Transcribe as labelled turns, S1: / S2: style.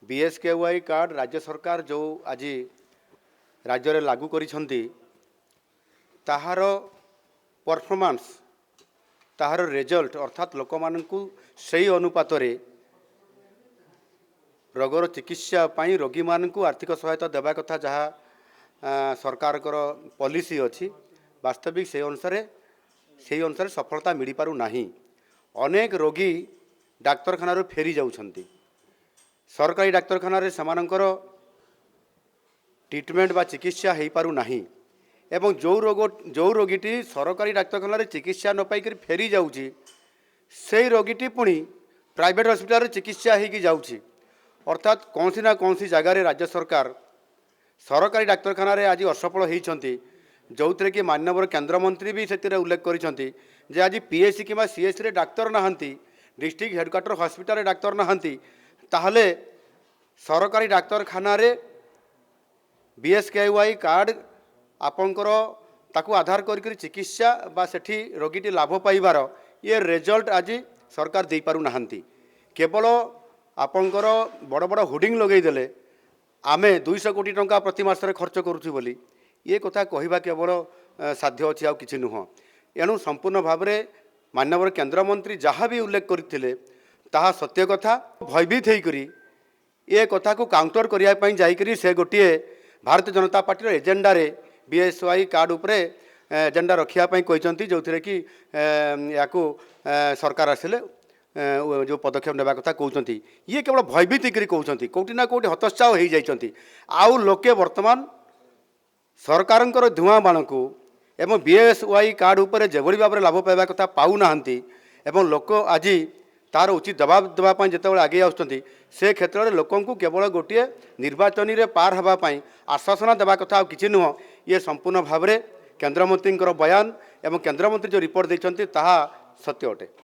S1: BSKY card राज्य सरकार जो आज राज्य में लागू करिसेंती ताहार परफॉर्मेंस ताहार रिजल्ट अर्थात लोक मानू सही अनुपात रोगर चिकित्सा पाई रोगी मानू आर्थिक सहायता देवा कथा जहाँ सरकार पॉलिसी अच्छी वास्तविक से अनुसार सफलता मिल पारु नाही। अनेक रोगी डाक्तरखाना फेरी जाउछंती सरकारी डाक्तरखाना ट्रीटमेंट बा चिकित्सा हो पारु नाही एवं जो रोगीटी सरकारी डाक्तरखाना चिकित्सा न पाई फेरी जाउची से रोगीटी पुणी प्राइवेट हॉस्पिटल चिकित्सा होगी जाउची। अर्थात कौन ना कौन जगार राज्य सरकार सरकारी डाक्तरखाना आज असफल होती जो थे कि माननीय केंद्र मंत्री भी से उल्लेख करिसेंती जे आज पीएचसी कि सीएचसी डाक्तर नहांती डिस्ट्रिक्ट हेडक्वार्टर हॉस्पिटल डाक्तर नहांती ताहले सरकारी डाक्तरखाना बीएसकेवाई कार्ड आपणकर ताकू आधार कर चिकित्सा बा सेठी रोगीटी लाभ पाइबार ये रिजल्ट आज सरकार दे पारु नाहंती। केवल आपणकर बड़ बड़ होर्डिंग लगेदेले आमे 200 कोटी टंका प्रति मास खर्च करुछु बोली ये कथा कहवा केवल साध्य अच्छी आउ किछि नुह। एणु संपूर्ण भाव में माननीय केंद्र मंत्री जहाँ भी उल्लेख करते ताहा सत्य कथा भयभीत होकर ये कथा को काउंटर करने जाइकरी से गोटे भारतीय जनता पार्टी एजेंडा रे बीएसवाई कार्ड उपरे एजेंडा रखापी कहते जो थे कि या सरकार आसिले जो पदक्षेप नेबा कथा कहते ये केवल भयभीत कहते कौटी ना कौटी हतोत्साह हो जाती आउ लोके वर्तमान सरकार धुआं बाण को एवं बीएसवाई कार्ड उपरे जेभली भाव में लाभ पाइबा कथा पाऊना एवं लोक आज तार उचित जवाब देवाई जिते आगे आसुँच से क्षेत्र में लोक केवल गोटे निर्वाचन रे पार होगापाई आश्वासना देवा कथा किसी नुह। ये संपूर्ण भाव में केंद्रमंत्री बयान एवं केंद्रमंत्री जो रिपोर्ट देते सत्य अटे।